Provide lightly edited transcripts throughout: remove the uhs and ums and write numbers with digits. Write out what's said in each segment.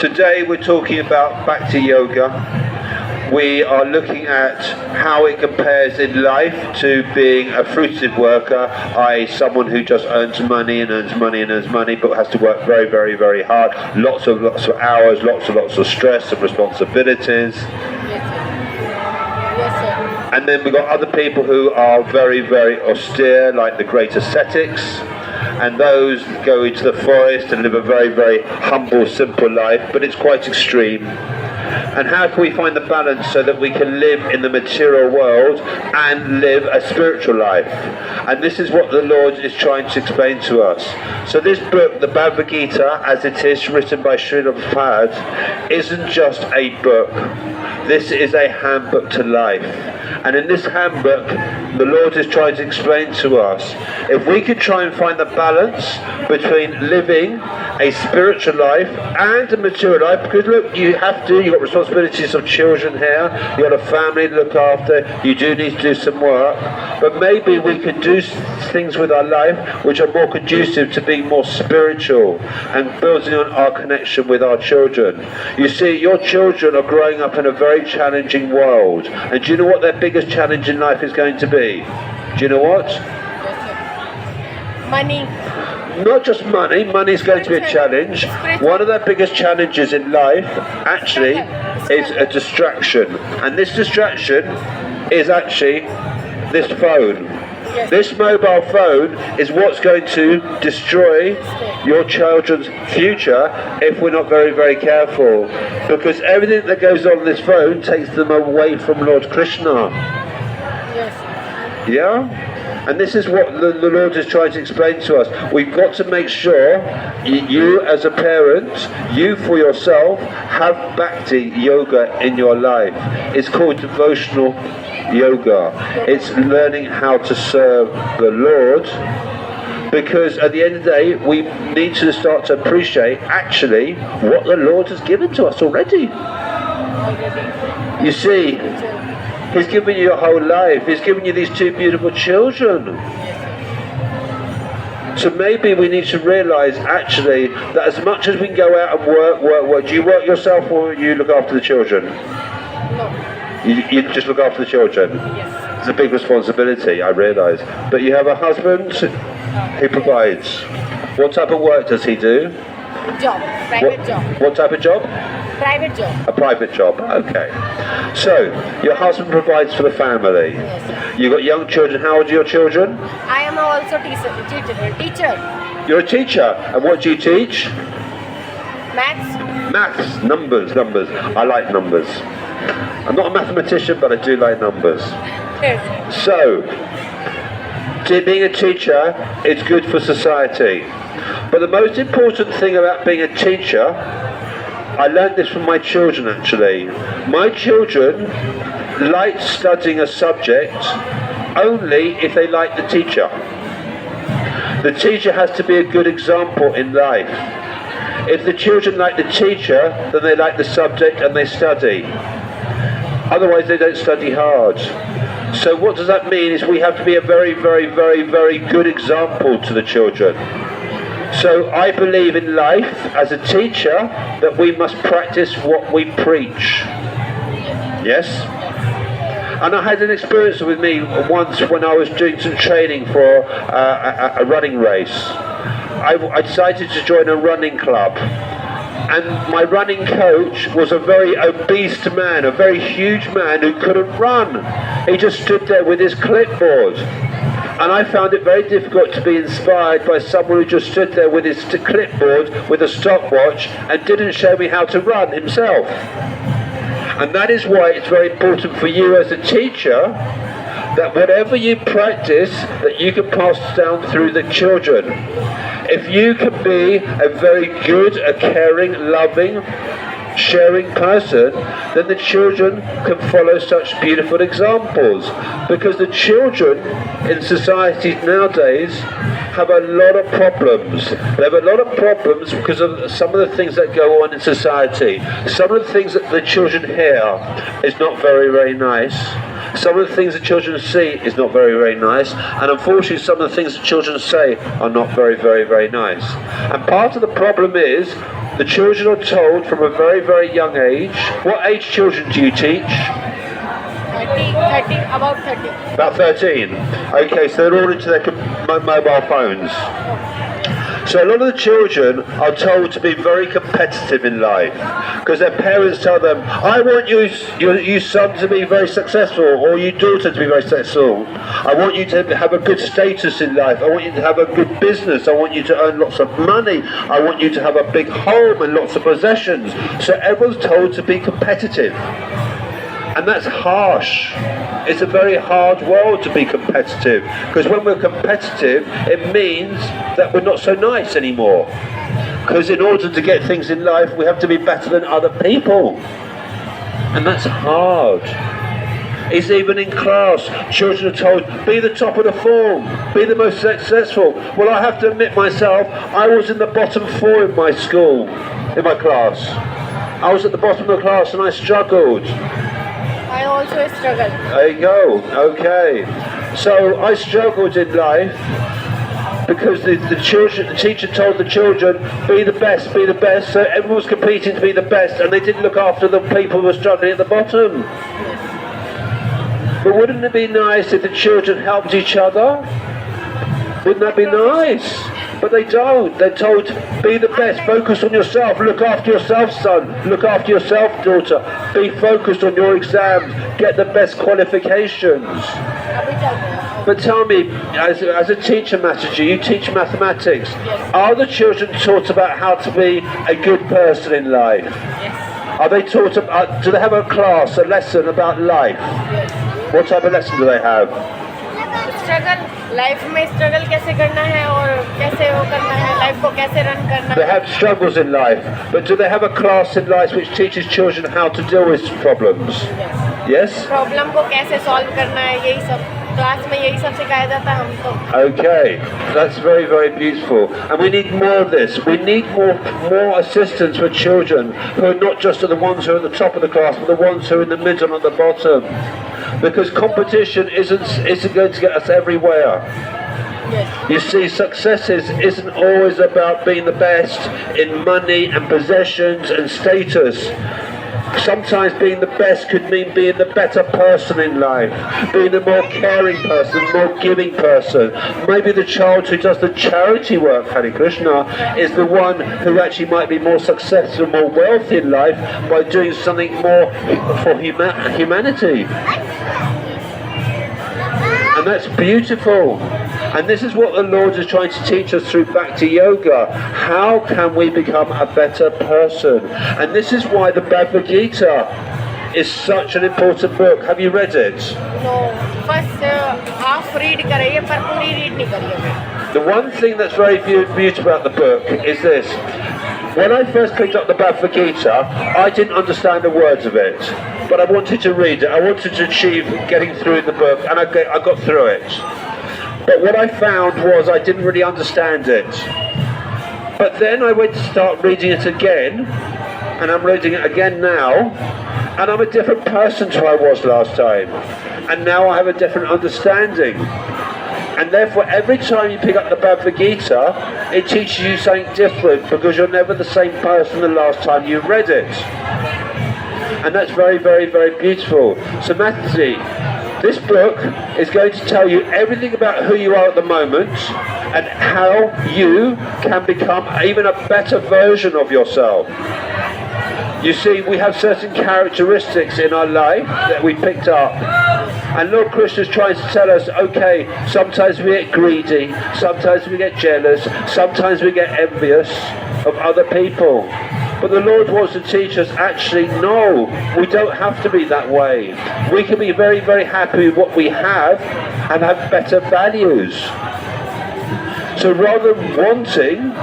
Today we're talking about Bhakti Yoga. We are looking at how it compares in life to being a fruitive worker, i.e. someone who just earns money and earns money and earns money, but has to work very, very, very hard, lots of hours, lots of stress and responsibilities. Yes, sir. And then we've got other people who are very, very austere, like the great ascetics, and those go into the forest and live a very, very humble, simple life, but it's quite extreme. And how can we find the balance so that we can live in the material world and live a spiritual life? And this is what the Lord is trying to explain to us. So this book, the Bhagavad Gita, as it is written by Srila Prabhupada, isn't just a book. This is a handbook to life. And in this handbook, the Lord is trying to explain to us, if we could try and find the balance between living a spiritual life and a material life, because look, you've got responsibilities of children here, you've got a family to look after, you do need to do some work, but maybe we could do things with our life which are more conducive to being more spiritual and building on our connection with our children. You see, your children are growing up in a very challenging world, and do you know what their biggest challenge in life is going to be? Do you know what? Money. Not just money. Money is going to be a challenge. One of their biggest challenges in life actually is a distraction, and this distraction is actually this phone. This mobile phone is what's going to destroy your children's future if we're not very, very careful, because everything that goes on this phone takes them away from Lord Krishna. Yeah? And this is what the Lord is trying to explain to us. We've got to make sure you as a parent, you for yourself, have Bhakti Yoga in your life. It's called Devotional Yoga. It's learning how to serve the Lord, because at the end of the day we need to start to appreciate actually what the Lord has given to us already. You see, He's given you your whole life. He's given you these two beautiful children. So maybe we need to realise actually that as much as we can go out and work, do you work yourself or you look after the children? No. You just look after the children? Yes. It's a big responsibility, I realise. But you have a husband who provides. What type of work does he do? Job. Private job. What type of job? Private job. A private job, okay. So, your husband provides for the family. Yes. You've got young children. How old are your children? I am also teacher. You're a teacher. And what do you teach? Maths. Maths, numbers. I like numbers. I'm not a mathematician, but I do like numbers. Yes. So, being a teacher is good for society. But the most important thing about being a teacher, I learned this from my children actually. My children like studying a subject only if they like the teacher. The teacher has to be a good example in life. If the children like the teacher, then they like the subject and they study. Otherwise they don't study hard. So what does that mean is we have to be a very, very, very, very good example to the children. So I believe in life as a teacher that we must practice what we preach. Yes? And I had an experience with me once when I was doing some training for a running race. I decided to join a running club. And my running coach was a very obese man, a very huge man who couldn't run. He just stood there with his clipboard. And I found it very difficult to be inspired by someone who just stood there with his clipboard, with a stopwatch, and didn't show me how to run himself. And that is why it's very important for you as a teacher that whatever you practice, that you can pass down through the children. If you can be a very good, a caring, loving, sharing person, then the children can follow such beautiful examples, because the children in society nowadays have a lot of problems. They have a lot of problems because of some of the things that go on in society. Some of the things that the children hear is not very, very nice. Some of the things that children see is not very, very nice, and unfortunately some of the things that children say are not very, very, very nice. And part of the problem is The children are told from a very, very young age. What age children do you teach? 30, about 30. About 13. Okay, so they're all into their mobile phones. So a lot of the children are told to be very competitive in life because their parents tell them, I want you son to be very successful, or you daughter to be very successful. I want you to have a good status in life. I want you to have a good business. I want you to earn lots of money. I want you to have a big home and lots of possessions. So everyone's told to be competitive. And that's harsh. It's a very hard world to be competitive, because when we're competitive, it means that we're not so nice anymore. Because in order to get things in life, we have to be better than other people. And that's hard. It's even in class. Children are told, be the top of the form, be the most successful. Well, I have to admit myself, I was in the bottom 4 in my school, in my class. I was at the bottom of the class and I struggled. I also struggled. There you go. Okay. So I struggled in life because the teacher told the children, be the best, be the best. So everyone was competing to be the best, and they didn't look after the people who were struggling at the bottom. But wouldn't it be nice if the children helped each other? Wouldn't that be nice? But they don't. They're told, be the best, focus on yourself, look after yourself, son, look after yourself, daughter, be focused on your exams, get the best qualifications. But tell me, as a teacher, Mataji, you teach mathematics, are the children taught about how to be a good person in life? Yes. Are they taught about, do they have a class, a lesson about life? Yes. What type of lesson do they have? Struggle. Life में struggle कैसे करना है और कैसे वो करना है, life को कैसे रन करना है. They have struggles in life, but do they have a class in life which teaches children how to deal with problems? Yes. Problem को कैसे सॉल्व करना है, यही सब क्लास में यही सब सिखाया जाता है हमको. Okay, that's very, very beautiful, and we need more of this. We need more assistance for children who are not just the ones who are at the top of the class, but the ones who are in the middle and the bottom. Because competition isn't going to get us everywhere. Yes. You see, success isn't always about being the best in money and possessions and status. Sometimes being the best could mean being the better person in life, being the more caring person, more giving person. Maybe the child who does the charity work, Hare Krishna, is the one who actually might be more successful, more wealthy in life by doing something more for humanity. And that's beautiful. And this is what the Lord is trying to teach us through Bhakti Yoga. How can we become a better person? And this is why the Bhagavad Gita is such an important book. Have you read it? No. First half read करिए पर पूरी read नहीं करिए. The one thing that's very beautiful about the book is this. When I first picked up the Bhagavad Gita, I didn't understand the words of it. But I wanted to read it. I wanted to achieve getting through the book, and I got through it. But what I found was I didn't really understand it. But then I went to start reading it again, and I'm reading it again now, and I'm a different person to I was last time. And now I have a different understanding. And therefore every time you pick up the Bhagavad Gita, it teaches you something different, because you're never the same person the last time you read it. And that's very, very, very beautiful. So Mataji, this book is going to tell you everything about who you are at the moment and how you can become even a better version of yourself. You see, we have certain characteristics in our life that we picked up. And Lord Krishna is trying to tell us, okay, sometimes we get greedy, sometimes we get jealous, sometimes we get envious of other people. But the Lord wants to teach us, actually, no, we don't have to be that way. We can be very, very happy with what we have and have better values. So rather than wanting,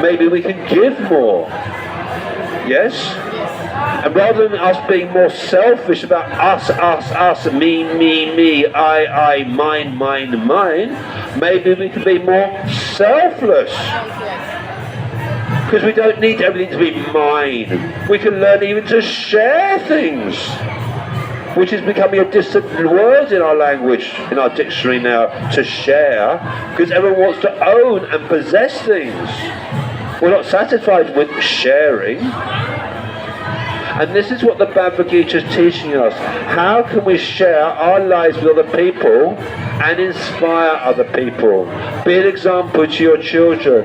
maybe we can give more. Yes? And rather than us being more selfish about us, me, I, mine, maybe we can be more selfless. Because we don't need everything to be mine. We can learn even to share things, which is becoming a distant word in our language, in our dictionary now, to share, because everyone wants to own and possess things. We're not satisfied with sharing. And this is what the Bhagavad Gita is teaching us. How can we share our lives with other people and inspire other people? Be an example to your children.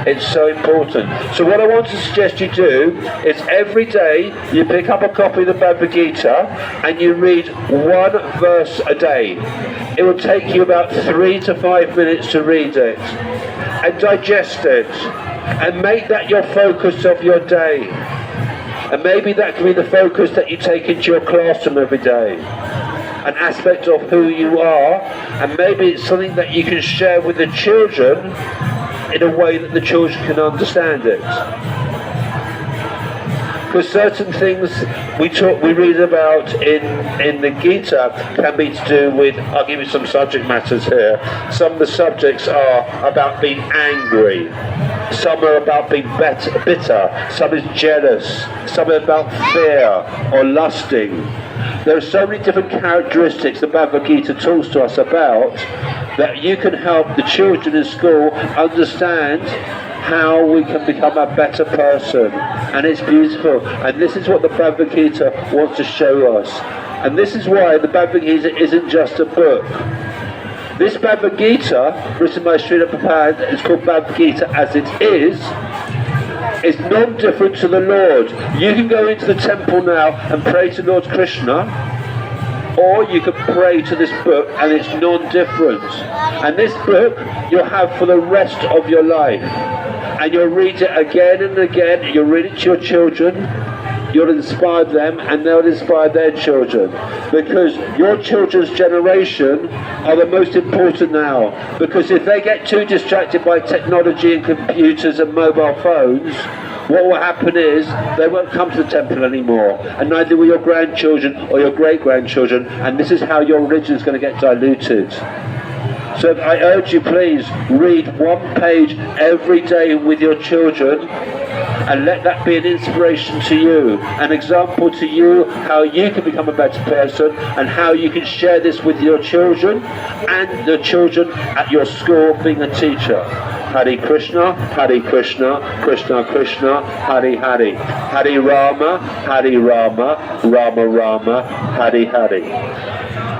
It's so important. So what I want to suggest you do is every day you pick up a copy of the Bhagavad Gita and you read one verse a day. It will take you about 3 to 5 minutes to read it and digest it and make that your focus of your day. And maybe that can be the focus that you take into your classroom every day. An aspect of who you are, and maybe it's something that you can share with the children in a way that the children can understand it. Because certain things we read about in the Gita can be to do with, I'll give you some subject matters here. Some of the subjects are about being angry. Some are about being bitter. Some is jealous. Some are about fear or lusting. There are so many different characteristics the Bhagavad Gita talks to us about that you can help the children in school understand how we can become a better person. And it's beautiful. And this is what the Bhagavad Gita wants to show us. And this is why the Bhagavad Gita isn't just a book. This Bhagavad Gita, written by Srila Prabhupada, is called Bhagavad Gita as it is non-different to the Lord. You can go into the temple now and pray to Lord Krishna, or you can pray to this book and it's non-different. And this book you'll have for the rest of your life. And you'll read it again and again, you'll read it to your children, you'll inspire them and they'll inspire their children. Because your children's generation are the most important now. Because if they get too distracted by technology and computers and mobile phones, what will happen is they won't come to the temple anymore. And neither will your grandchildren or your great-grandchildren. And this is how your religion is going to get diluted. So I urge you, please, read one page every day with your children and let that be an inspiration to you, an example to you how you can become a better person and how you can share this with your children and the children at your school being a teacher. Hare Krishna, Krishna Krishna, Hare Hare. Hare Rama, Rama Rama, Hare Hare.